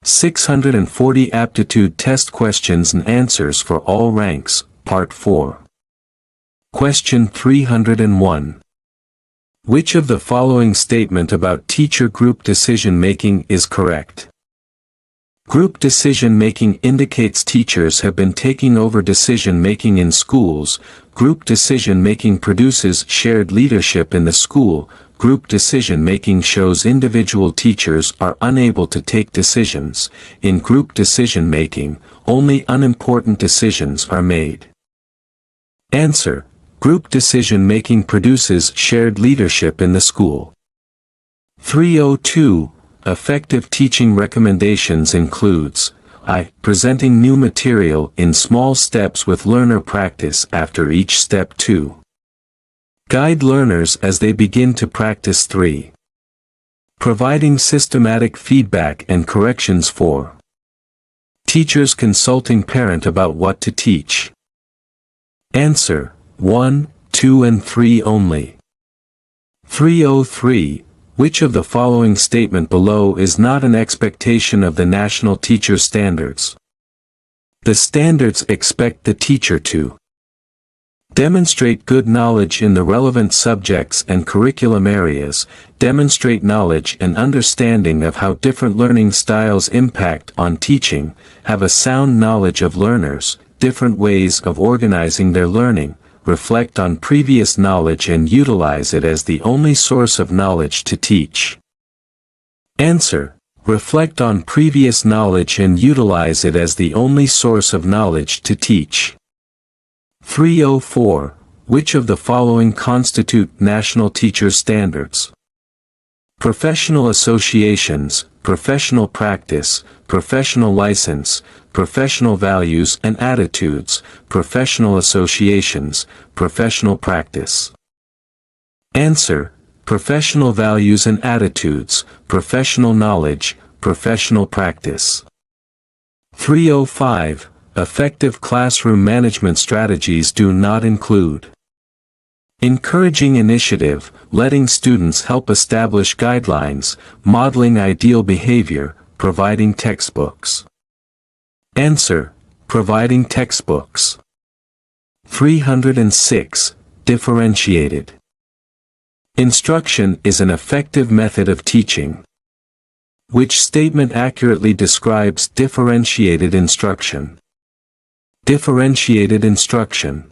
640 Aptitude Test Questions and Answers for All Ranks, Part 4. Question 301. Which of the following statement about teacher group decision-making is correct? Group decision-making indicates teachers have been taking over decision-making in schools. Group decision-making produces shared leadership in the school. Group decision-making shows individual teachers are unable to take decisions. In group decision-making, only unimportant decisions are made. Answer: Group decision-making produces shared leadership in the school. 302. Effective teaching recommendations includes I. Presenting new material in small steps with learner practice after each step. 2. Guide learners as they begin to practice. 3. Providing systematic feedback and corrections. 4. Teachers consulting parent about what to teach. Answer: 1, 2 and 3 only. 303. Which of the following statement below is not an expectation of the National Teacher Standards? The standards expect the teacher to demonstrate good knowledge in the relevant subjects and curriculum areas, demonstrate knowledge and understanding of how different learning styles impact on teaching, have a sound knowledge of learners, different ways of organizing their learning, reflect on previous knowledge and utilize it as the only source of knowledge to teach. Answer: reflect on previous knowledge and utilize it as the only source of knowledge to teach. 304. Which of the following constitute National Teacher Standards? Professional associations, professional practice, professional license, professional values and attitudes, professional associations, professional practice. Answer: professional values and attitudes, professional knowledge, professional practice. 305. Effective classroom management strategies do not include encouraging initiative, letting students help establish guidelines, modeling ideal behavior, providing textbooks. Answer: providing textbooks. 306. Differentiated instruction is an effective method of teaching. Which statement accurately describes differentiated instruction? Differentiated instruction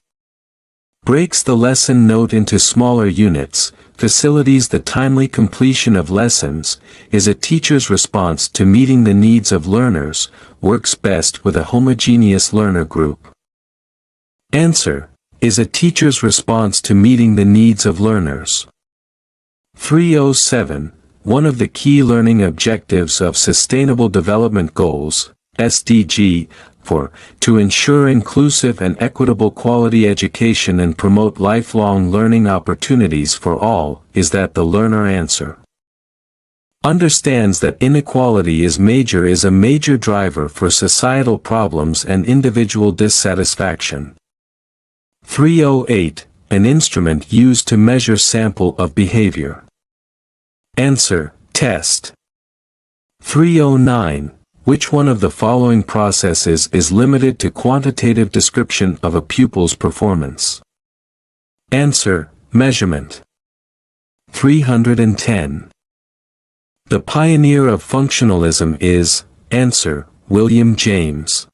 breaks the lesson note into smaller units, facilitates the timely completion of lessons, is a teacher's response to meeting the needs of learners, works best with a homogeneous learner group. Answer: is a teacher's response to meeting the needs of learners. 307. One of the key learning objectives of Sustainable Development Goals, SDG, to ensure inclusive and equitable quality education and promote lifelong learning opportunities for all, is that the learner understands that inequality is a major driver for societal problems and individual dissatisfaction. 308. An instrument used to measure sample of behavior. Answer: test. 309. Which one of the following processes is limited to quantitative description of a pupil's performance? Answer: measurement. 310. The pioneer of functionalism is, answer, William James.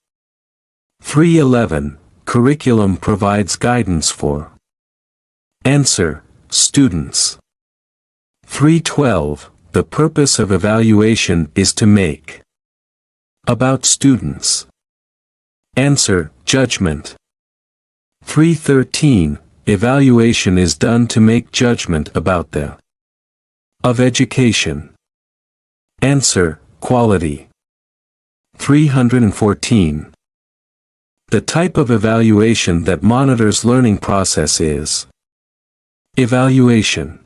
311. Curriculum provides guidance for. Answer: students. 312. The purpose of evaluation is to make. About students. Answer: judgment. 313. Evaluation is done to make judgment about the of education. Answer: quality. 314. The type of evaluation that monitors learning process is evaluation.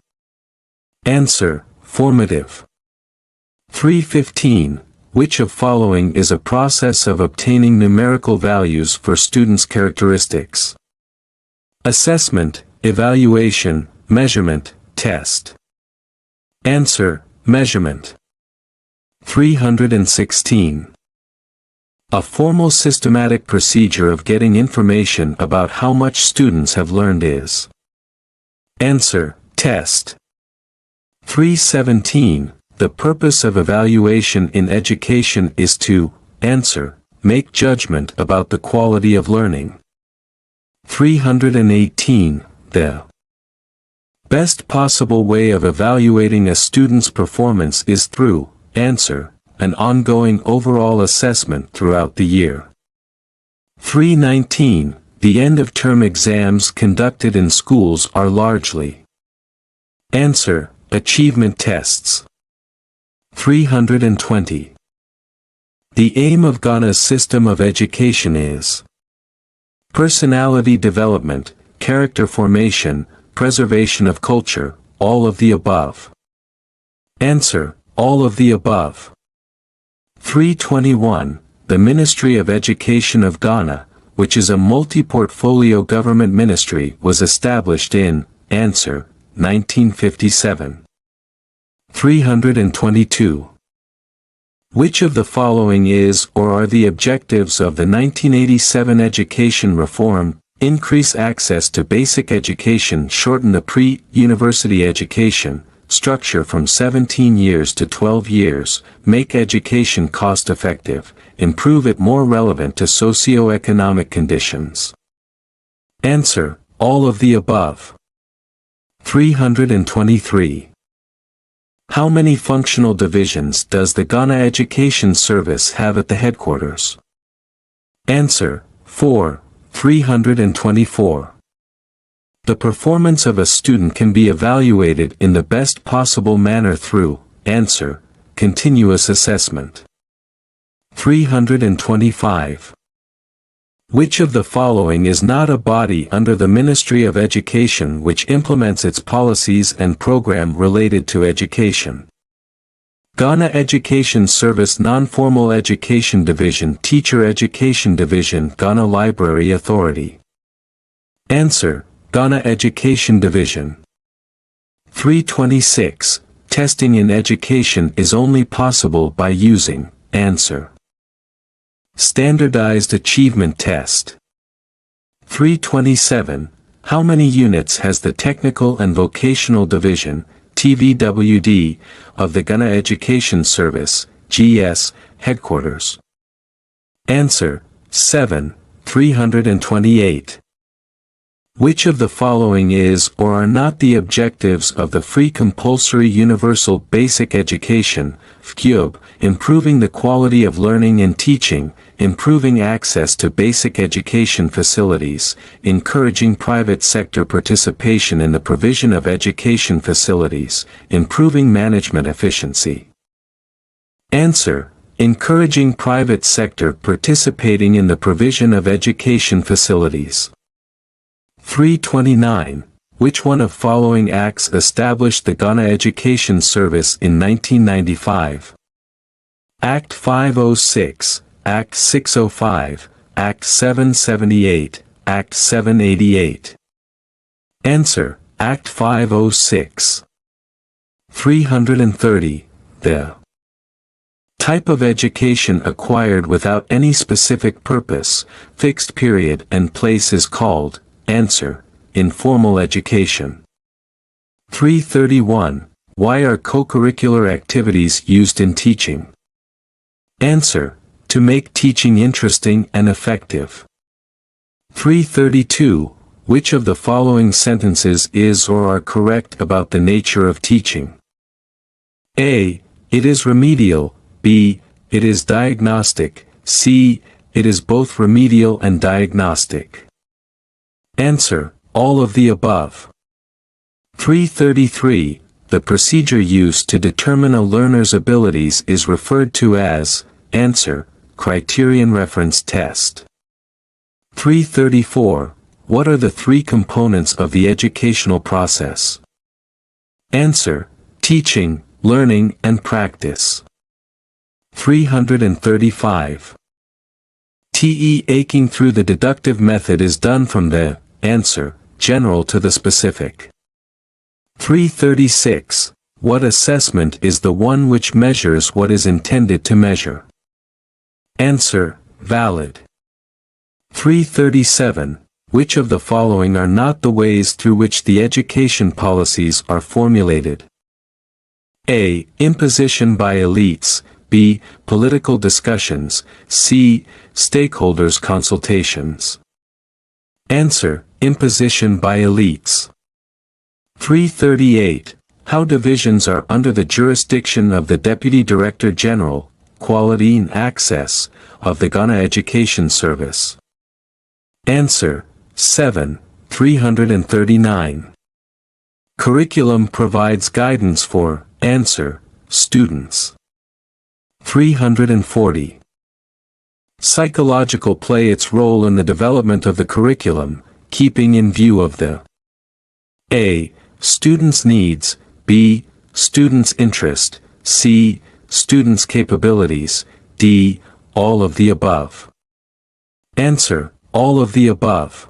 Answer: formative. 315. Which of following is a process of obtaining numerical values for students' characteristics? Assessment, evaluation, measurement, test. Answer: measurement. 316. A formal systematic procedure of getting information about how much students have learned is. Answer: test. 317. The purpose of evaluation in education is to, answer, make judgment about the quality of learning. 318. The best possible way of evaluating a student's performance is through, answer, an ongoing overall assessment throughout the year. 319. The end-of-term exams conducted in schools are largely. Answer: achievement tests. 320. The aim of Ghana's system of education is personality development, character formation, preservation of culture, all of the above. Answer: all of the above. 321. The Ministry of Education of Ghana, which is a multi-portfolio government ministry, was established in, answer, 1957. 322. Which of the following is or are the objectives of the 1987 education reform? Increase access to basic education, shorten the pre-university education structure from 17 years to 12 years, make education cost-effective, improve it more relevant to socio-economic conditions. Answer: all of the above. 323. How many functional divisions does the Ghana Education Service have at the headquarters? Answer: 4. 324. The performance of a student can be evaluated in the best possible manner through, answer, continuous assessment. 325. Which of the following is not a body under the Ministry of Education which implements its policies and program related to education? Ghana Education Service Non-Formal Education Division, Teacher Education Division, Ghana Library Authority. Answer: Ghana Education Division. 326. Testing in education is only possible by using, answer, Standardized Achievement Test. 327. How many units has the Technical and Vocational Division, TVWD, of the Ghana Education Service, GS, headquarters? Answer: 7. 328. Which of the following is or are not the objectives of the Free Compulsory Universal Basic Education, FCUB, improving the quality of learning and teaching, improving access to basic education facilities, encouraging private sector participation in the provision of education facilities, improving management efficiency? Answer: encouraging private sector participating in the provision of education facilities. 329. Which one of following acts established the Ghana Education Service in 1995? Act 506, Act 605, Act 778, Act 788. Answer: Act 506. 330. The type of education acquired without any specific purpose, fixed period and place is called, answer, informal education. 331. Why are co-curricular activities used in teaching? Answer: to make teaching interesting and effective. 332. Which of the following sentences is or are correct about the nature of teaching? A. It is remedial. B. It is diagnostic. C. It is both remedial and diagnostic. Answer: all of the above. 333. The procedure used to determine a learner's abilities is referred to as, answer, criterion reference test. 334. What are the three components of the educational process? Answer: teaching, learning, and practice. 335. Taking through the deductive method is done from the, answer, general to the specific. 336. What assessment is the one which measures what is intended to measure? Answer: valid. 337. Which of the following are not the ways through which the education policies are formulated? A. Imposition by elites. B. Political discussions. C. Stakeholders consultations. Answer: imposition by elites. 338. How divisions are under the jurisdiction of the Deputy Director General, Quality and Access, of the Ghana Education Service. Answer: 7. 339. Curriculum provides guidance for, answer, students. 340. Psychological play its role in the development of the curriculum, keeping in view of the A. Students' needs, B. Students' interest, C. Students' capabilities, D. All of the above. Answer: all of the above.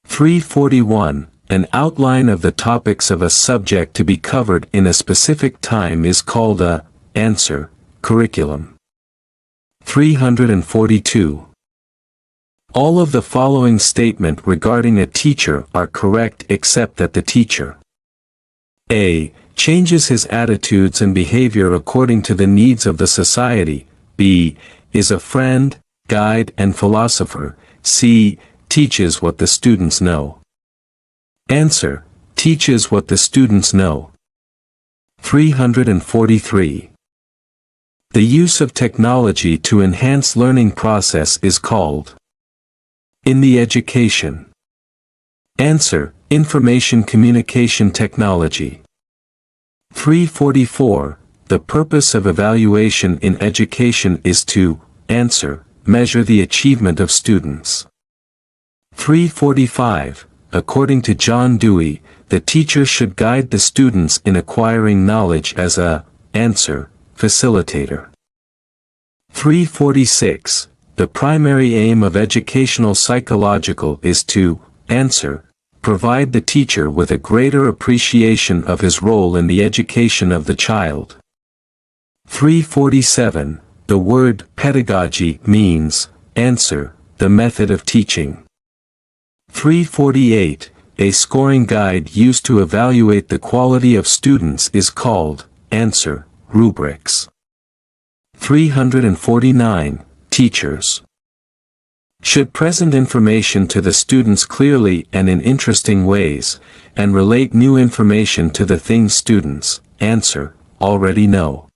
341. An outline of the topics of a subject to be covered in a specific time is called a, answer, curriculum. 342. All of the following statement regarding a teacher are correct except that the teacher A. Changes his attitudes and behavior according to the needs of the society. B. Is a friend, guide and philosopher. C. Teaches what the students know. Answer: teaches what the students know. 343. The use of technology to enhance learning process is called in the education. Answer: information communication technology. 344. The purpose of evaluation in education is to, answer, measure the achievement of students. 345. According to John Dewey, the teacher should guide the students in acquiring knowledge as a, answer, facilitator. 346. The primary aim of educational psychological is to, answer, provide the teacher with a greater appreciation of his role in the education of the child. 347. The word pedagogy means, answer, the method of teaching. 348. A scoring guide used to evaluate the quality of students is called, answer, rubrics. 349. Teachers should present information to the students clearly and in interesting ways, and relate new information to the things students, answer, already know.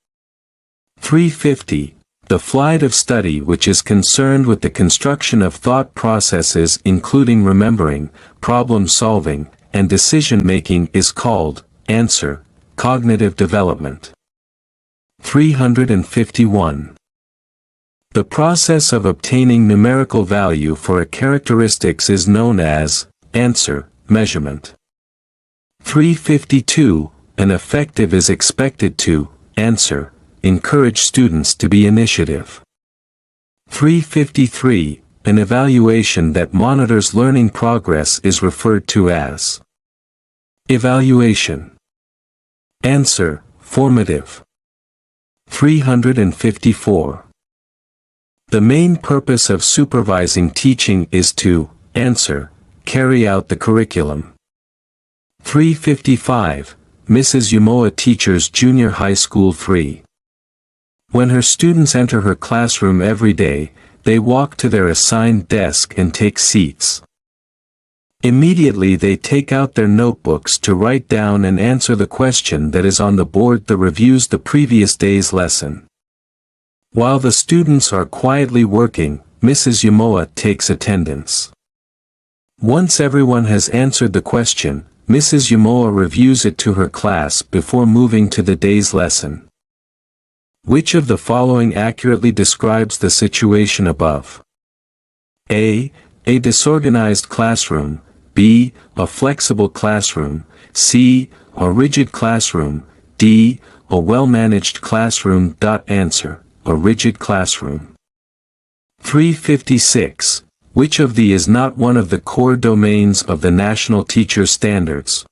350. The flight of study which is concerned with the construction of thought processes including remembering, problem-solving, and decision-making is called, answer, cognitive development. 351. The process of obtaining numerical value for a characteristics is known as, answer, measurement. 352. An effective is expected to, answer, encourage students to be initiative. 353. An evaluation that monitors learning progress is referred to as evaluation. Answer, formative. 354. The main purpose of supervising teaching is to, answer, carry out the curriculum. 355. Mrs. Yumoa teaches Junior High School 3. When her students enter her classroom every day, they walk to their assigned desk and take seats. Immediately they take out their notebooks to write down and answer the question that is on the board that reviews the previous day's lesson. While the students are quietly working, Mrs. Yumoa takes attendance. Once everyone has answered the question, Mrs. Yumoa reviews it to her class before moving to the day's lesson. Which of the following accurately describes the situation above? A. A disorganized classroom. B. A flexible classroom. C. A rigid classroom. D. A well-managed classroom. Answer. A rigid classroom. 356. Which of these is not one of the core domains of the National Teacher Standards?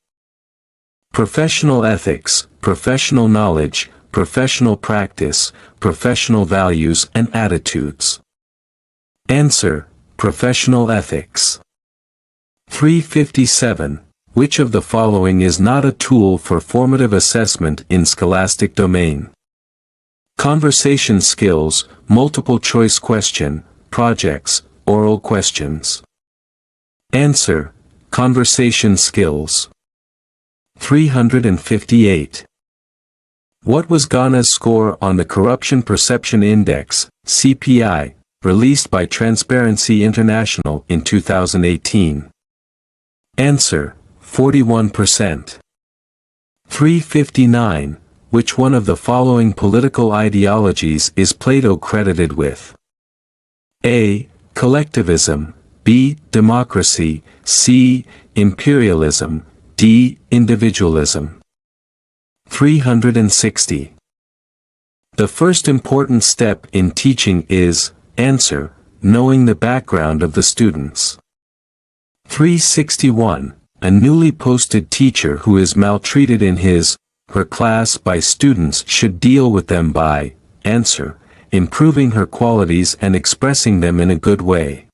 Professional ethics, professional knowledge, professional practice, professional values and attitudes. Answer: professional ethics. 357. Which of the following is not a tool for formative assessment in scholastic domain? Conversation skills, multiple choice question, projects, oral questions. Answer: conversation skills. 358. What was Ghana's score on the Corruption Perception Index, CPI, released by Transparency International in 2018? Answer: 41%. 359. Which one of the following political ideologies is Plato credited with? A. Collectivism, B. Democracy, C. Imperialism, D. Individualism. 360. The first important step in teaching is, answer, knowing the background of the students. 361. A newly posted teacher who is maltreated in her class by students should deal with them by, answer, improving her qualities and expressing them in a good way.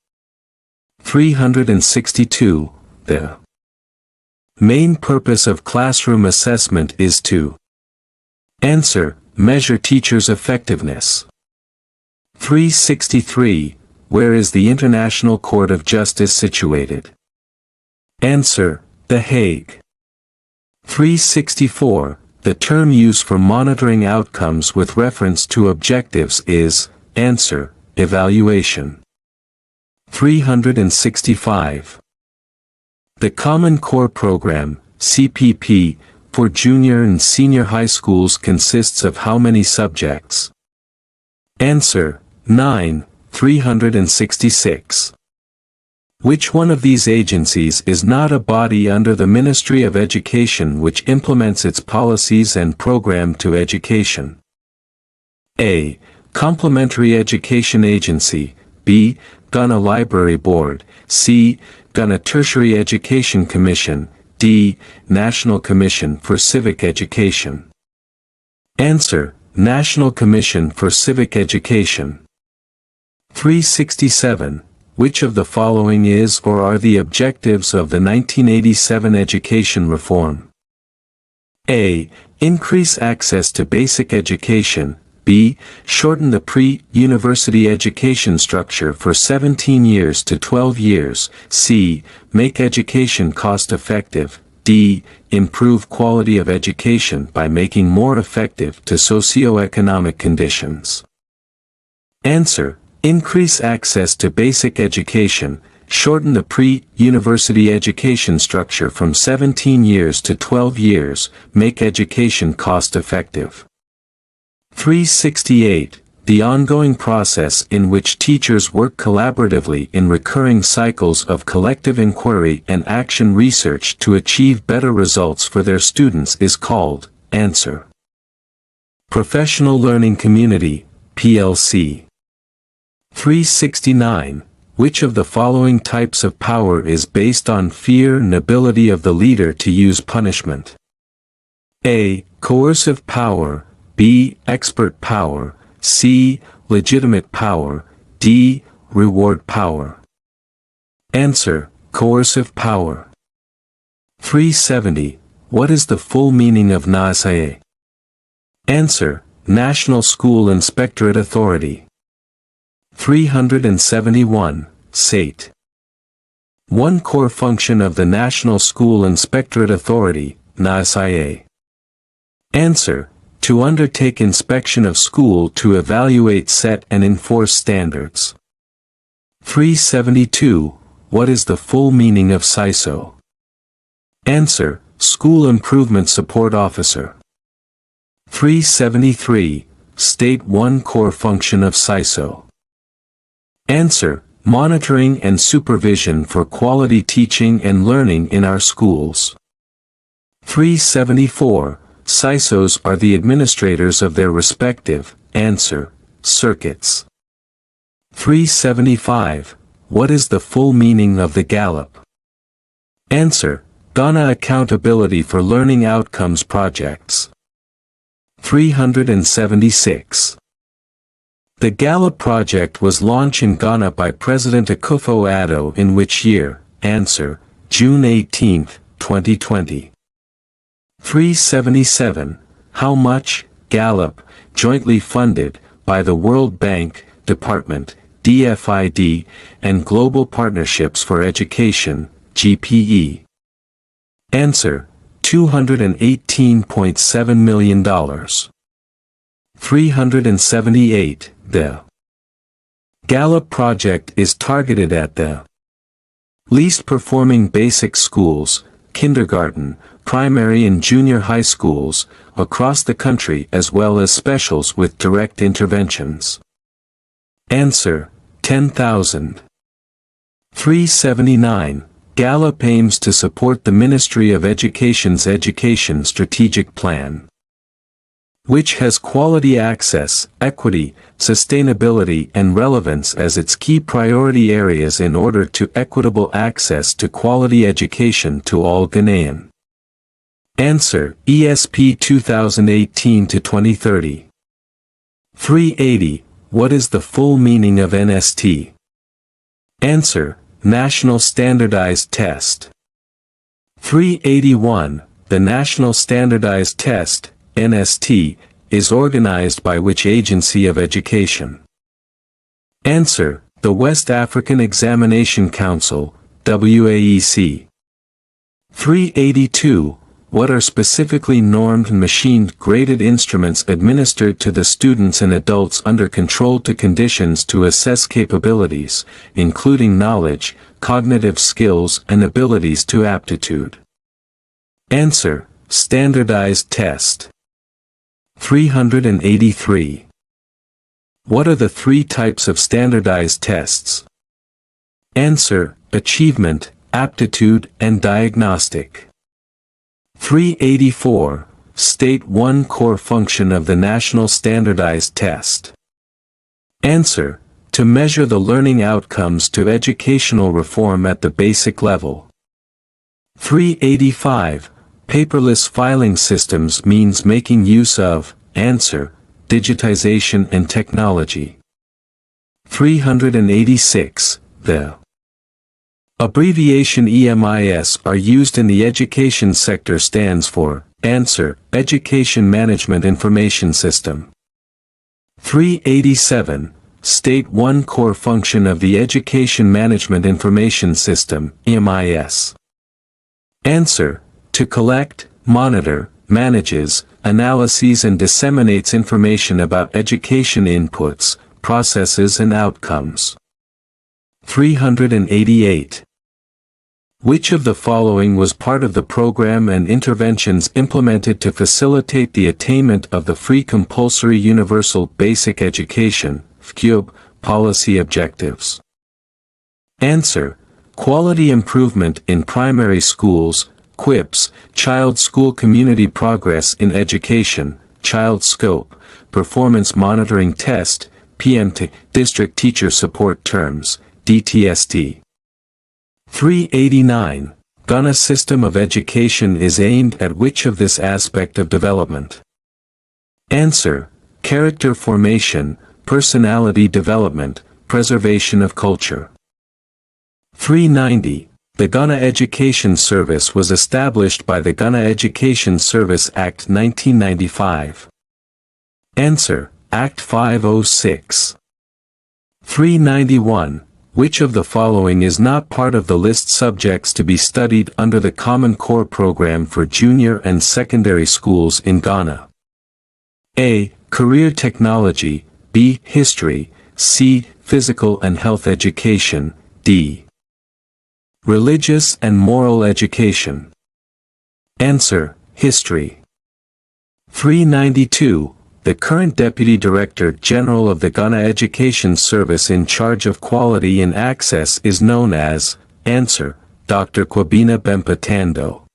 362. The main purpose of classroom assessment is to, answer, measure teachers' effectiveness. 363. Where is the International Court of Justice situated? Answer: The Hague. 364. The term used for monitoring outcomes with reference to objectives is, answer, evaluation. 365. The Common Core Program, CPP, for junior and senior high schools consists of how many subjects? Answer: 9, 366. Which one of these agencies is not a body under the Ministry of Education which implements its policies and program to education? A. Complementary Education Agency, B. Ghana Library Board, C. Ghana Tertiary Education Commission, D. National Commission for Civic Education. Answer: National Commission for Civic Education. 367. Which of the following is or are the objectives of the 1987 education reform? A. Increase access to basic education, B. Shorten the pre-university education structure for 17 years to 12 years, C. Make education cost-effective, D. Improve quality of education by making more effective to socio-economic conditions. Answer: Increase access to basic education, shorten the pre-university education structure from 17 years to 12 years, make education cost-effective. 368. The ongoing process in which teachers work collaboratively in recurring cycles of collective inquiry and action research to achieve better results for their students is called, answer, Professional Learning Community, PLC. 369. Which of the following types of power is based on fear and ability of the leader to use punishment? A. Coercive power, B. Expert power, C. Legitimate power, D. Reward power. Answer: Coercive power. 370. What is the full meaning of NAISAE? Answer: National School Inspectorate Authority. 371. SATE. One core function of the National School Inspectorate Authority, NAISAE. Answer: To undertake inspection of school to evaluate, set and enforce standards. 372. What is the full meaning of SISO? Answer: School Improvement Support Officer. 373. State one core function of SISO. Answer: Monitoring and supervision for quality teaching and learning in our schools. 374. SISOs are the administrators of their respective, answer, circuits. 375. What is the full meaning of the Gallup? Answer: Ghana Accountability for Learning Outcomes Projects. 376. The Gallup Project was launched in Ghana by President Akufo-Addo in which year? Answer: June 18, 2020. 377. How much? Gallup, jointly funded by the World Bank, Department, DFID, and Global Partnerships for Education, GPE. Answer: $218.7 million. 378. The Gallup Project is targeted at the least performing basic schools, kindergarten, primary and junior high schools, across the country as well as specials with direct interventions. Answer: 10,000. 379. Gallup aims to support the Ministry of Education's Education Strategic Plan, which has quality access, equity, sustainability and relevance as its key priority areas in order to equitable access to quality education to all Ghanaian. Answer: ESP 2018-2030. 380. What is the full meaning of NST? Answer: National Standardized Test. 381. The National Standardized Test, NST, is organized by which agency of education? Answer: the West African Examination Council, WAEC. 382. What are specifically normed and machine-graded instruments administered to the students and adults under controlled conditions to assess capabilities, including knowledge, cognitive skills and abilities to aptitude? Answer: standardized test. 383. What are the three types of standardized tests? Answer: achievement, aptitude and diagnostic. 384. State one core function of the National Standardized Test. Answer: to measure the learning outcomes to educational reform at the basic level. 385. Paperless filing systems means making use of, answer, digitization and technology. 386. The abbreviation EMIS are used in the education sector stands for, answer, Education Management Information System. 387. State one core function of the Education Management Information System, EMIS. Answer: to collect, monitor, manages, analyses and disseminates information about education inputs, processes and outcomes. 388. Which of the following was part of the program and interventions implemented to facilitate the attainment of the Free Compulsory Universal Basic Education (FCUB) policy objectives? Answer: quality improvement in primary schools, QUIPS, Child School Community Progress in Education, Child Scope, Performance Monitoring Test, PMT, District Teacher Support Terms, DTST. 389. Ghana system of education is aimed at which of this aspect of development? Answer: character formation, personality development, preservation of culture. 390. The Ghana Education Service was established by the Ghana Education Service Act 1995. Answer: Act 506. 391. Which of the following is not part of the list subjects to be studied under the Common Core Program for junior and secondary schools in Ghana? A. Career technology, B. History, C. Physical and health education, D. Religious and moral education. Answer: History. 392. The current Deputy Director General of the Ghana Education Service in charge of quality and access is known as, answer, Dr. Kwabena Bempah Tando.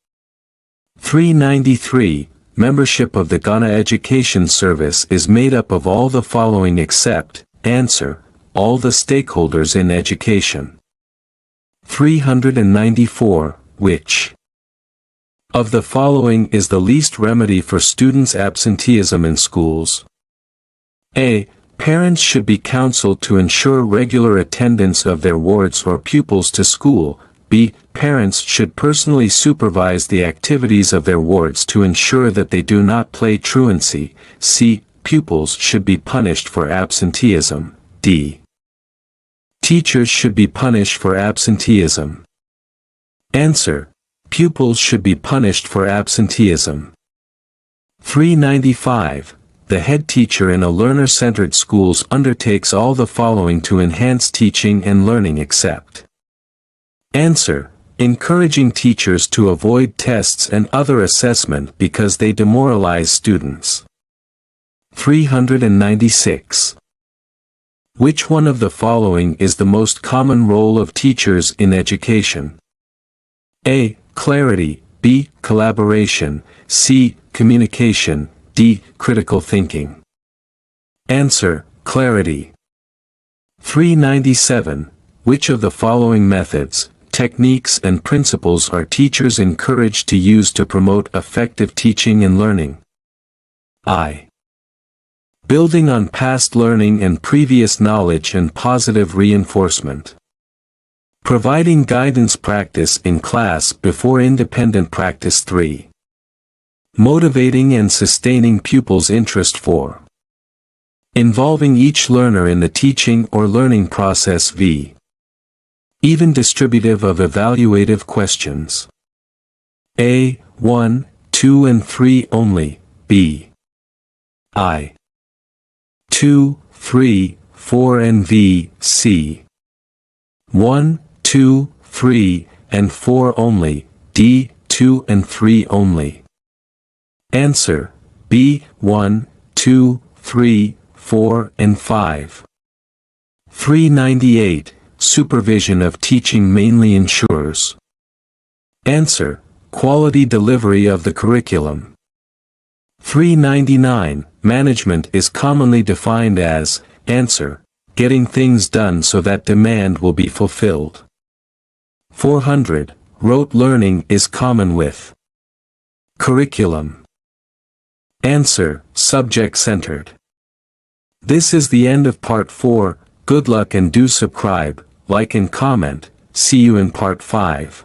393. Membership of the Ghana Education Service is made up of all the following except, answer, all the stakeholders in education. 394. Which of the following is the least remedy for students' absenteeism in schools? A. Parents should be counseled to ensure regular attendance of their wards or pupils to school. B. Parents should personally supervise the activities of their wards to ensure that they do not play truancy. C. Pupils should be punished for absenteeism. D. Teachers should be punished for absenteeism. Answer. Pupils should be punished for absenteeism. 395. The head teacher in a learner-centered schools undertakes all the following to enhance teaching and learning except. Answer. Encouraging teachers to avoid tests and other assessment because they demoralize students. 396. Which one of the following is the most common role of teachers in education? A. Clarity. B. Collaboration. C. Communication. D. Critical thinking. Answer. Clarity. 397. Which of the following methods, techniques and principles are teachers encouraged to use to promote effective teaching and learning? I. Building on past learning and previous knowledge and positive reinforcement. Providing guidance practice in class before independent practice. 3. Motivating and sustaining pupils' interest. 4. Involving each learner in the teaching or learning process. V. Even distributive of evaluative questions. A. 1, 2 and 3 only. B. I. 2, 3, 4 and V. C. 1, 2, 3, and 4 only. D. 2 and 3 only. Answer. B. 1, 2, 3, 4 and 5. 398. Supervision of teaching mainly ensures. Answer. Quality delivery of the curriculum. 399. Management is commonly defined as, answer, getting things done so that demand will be fulfilled. 400. Rote learning is common with. Curriculum. Answer. Subject-centered. This is the end of part 4. Good luck and do subscribe, like and comment. See you in part 5.